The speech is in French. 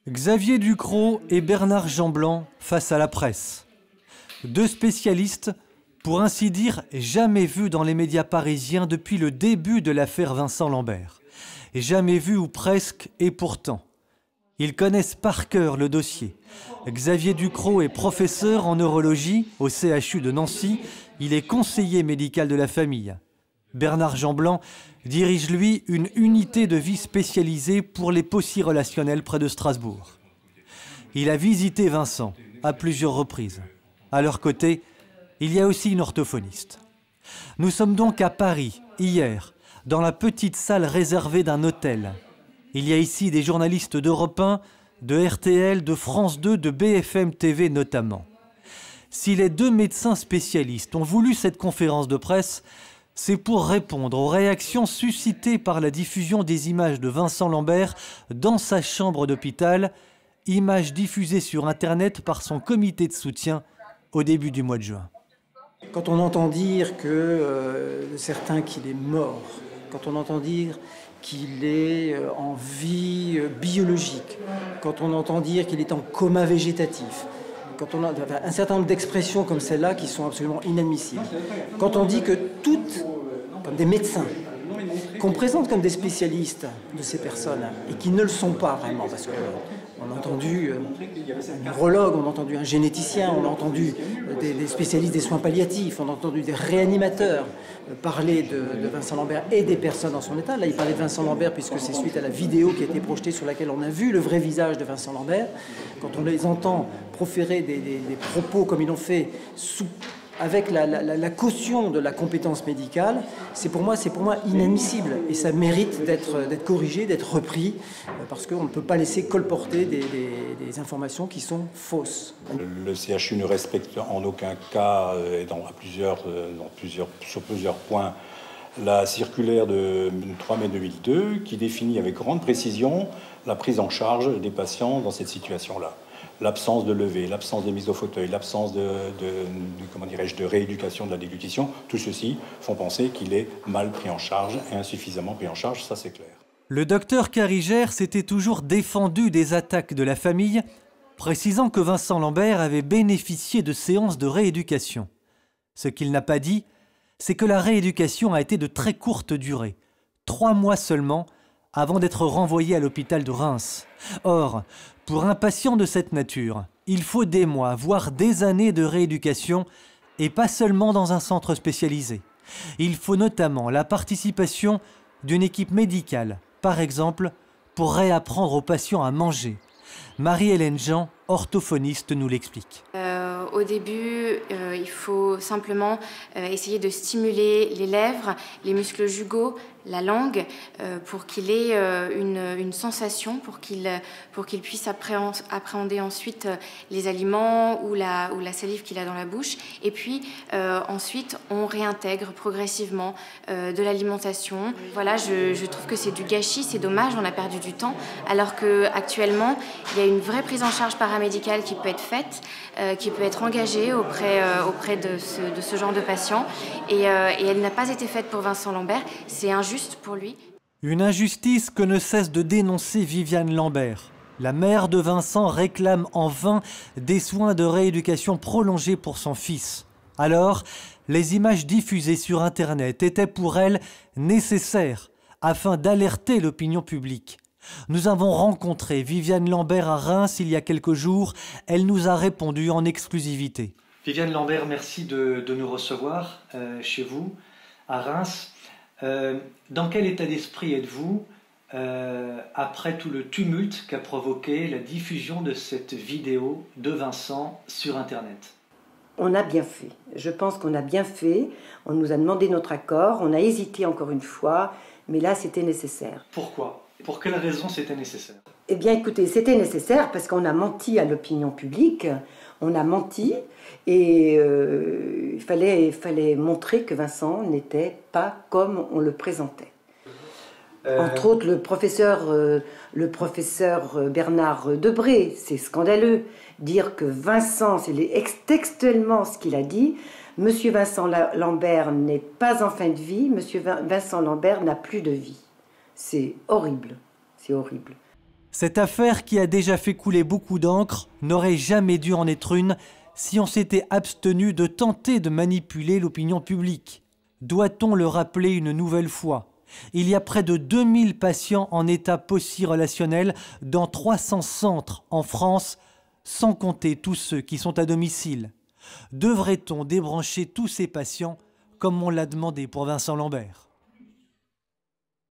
Xavier Ducrot et Bernard Jeanblanc face à la presse. Deux spécialistes, pour ainsi dire, jamais vus dans les médias parisiens depuis le début de l'affaire Vincent Lambert. Jamais vus ou presque, et pourtant. Ils connaissent par cœur le dossier. Xavier Ducrot est professeur en neurologie au CHU de Nancy. Il est conseiller médical de la famille. Bernard Jeanblanc dirige, lui, une unité de vie spécialisée pour les POCI relationnels près de Strasbourg. Il a visité Vincent à plusieurs reprises. À leur côté, il y a aussi une orthophoniste. Nous sommes donc à Paris, hier, dans la petite salle réservée d'un hôtel. Il y a ici des journalistes d'Europe 1, de RTL, de France 2, de BFM TV notamment. Si les deux médecins spécialistes ont voulu cette conférence de presse, c'est pour répondre aux réactions suscitées par la diffusion des images de Vincent Lambert dans sa chambre d'hôpital, images diffusées sur Internet par son comité de soutien au début du mois de juin. Quand on entend dire que certains qu'il est mort, quand on entend dire qu'il est en vie biologique, quand on entend dire qu'il est en coma végétatif, quand on a un certain nombre d'expressions comme celle-là qui sont absolument inadmissibles. Quand on dit que toutes, comme des médecins, qu'on présente comme des spécialistes de ces personnes et qui ne le sont pas vraiment, parce qu'on a entendu un neurologue, on a entendu un généticien, on a entendu des spécialistes des soins palliatifs, on a entendu des réanimateurs parler de Vincent Lambert et des personnes dans son état. Là, il parlait de Vincent Lambert puisque c'est suite à la vidéo qui a été projetée sur laquelle on a vu le vrai visage de Vincent Lambert. Quand on les entend proférer des propos comme ils l'ont fait avec la caution de la compétence médicale, c'est pour moi inadmissible et ça mérite d'être corrigé, d'être repris parce qu'on ne peut pas laisser colporter des informations qui sont fausses. Le CHU ne respecte en aucun cas, sur plusieurs points, la circulaire de 3 mai 2002 qui définit avec grande précision la prise en charge des patients dans cette situation-là. L'absence de levée, l'absence de mise au fauteuil, l'absence de rééducation de la déglutition, tout ceci font penser qu'il est mal pris en charge et insuffisamment pris en charge, ça c'est clair. Le docteur Carigère s'était toujours défendu des attaques de la famille, précisant que Vincent Lambert avait bénéficié de séances de rééducation. Ce qu'il n'a pas dit, c'est que la rééducation a été de très courte durée, 3 mois seulement, avant d'être renvoyé à l'hôpital de Reims. Or, pour un patient de cette nature, il faut des mois, voire des années de rééducation, et pas seulement dans un centre spécialisé. Il faut notamment la participation d'une équipe médicale, par exemple, pour réapprendre aux patients à manger. Marie-Hélène Jean, orthophoniste, nous l'explique. Au début, il faut simplement essayer de stimuler les lèvres, les muscles jugaux, la langue, pour qu'il ait une sensation, pour qu'il puisse appréhender ensuite les aliments ou la salive qu'il a dans la bouche. Et puis ensuite, on réintègre progressivement de l'alimentation. Voilà, je trouve que c'est du gâchis, c'est dommage, on a perdu du temps, alors qu'actuellement, il y a une vraie prise en charge paramédicale qui peut être faite, qui peut être engagée auprès de ce genre de patient. Et elle n'a pas été faite pour Vincent Lambert, c'est injuste pour lui. Une injustice que ne cesse de dénoncer Viviane Lambert. La mère de Vincent réclame en vain des soins de rééducation prolongés pour son fils. Alors, les images diffusées sur Internet étaient pour elle nécessaires afin d'alerter l'opinion publique. Nous avons rencontré Viviane Lambert à Reims il y a quelques jours. Elle nous a répondu en exclusivité. Viviane Lambert, merci de nous recevoir chez vous, à Reims. Dans quel état d'esprit êtes-vous après tout le tumulte qu'a provoqué la diffusion de cette vidéo de Vincent sur Internet? On a bien fait. Je pense qu'on a bien fait. On nous a demandé notre accord. On a hésité encore une fois, mais là, c'était nécessaire. Pourquoi? Pour quelle raison c'était nécessaire? Eh bien, écoutez, c'était nécessaire parce qu'on a menti à l'opinion publique. On a menti et il fallait montrer que Vincent n'était pas comme on le présentait. Entre autres, le professeur Bernard Debré, c'est scandaleux. Dire que Vincent, c'est textuellement ce qu'il a dit, Monsieur Vincent Lambert n'est pas en fin de vie, Monsieur Vincent Lambert n'a plus de vie. C'est horrible, c'est horrible. Cette affaire qui a déjà fait couler beaucoup d'encre n'aurait jamais dû en être une si on s'était abstenu de tenter de manipuler l'opinion publique. Doit-on le rappeler une nouvelle fois? Il y a près de 2000 patients en état post-relationnel dans 300 centres en France, sans compter tous ceux qui sont à domicile. Devrait-on débrancher tous ces patients comme on l'a demandé pour Vincent Lambert?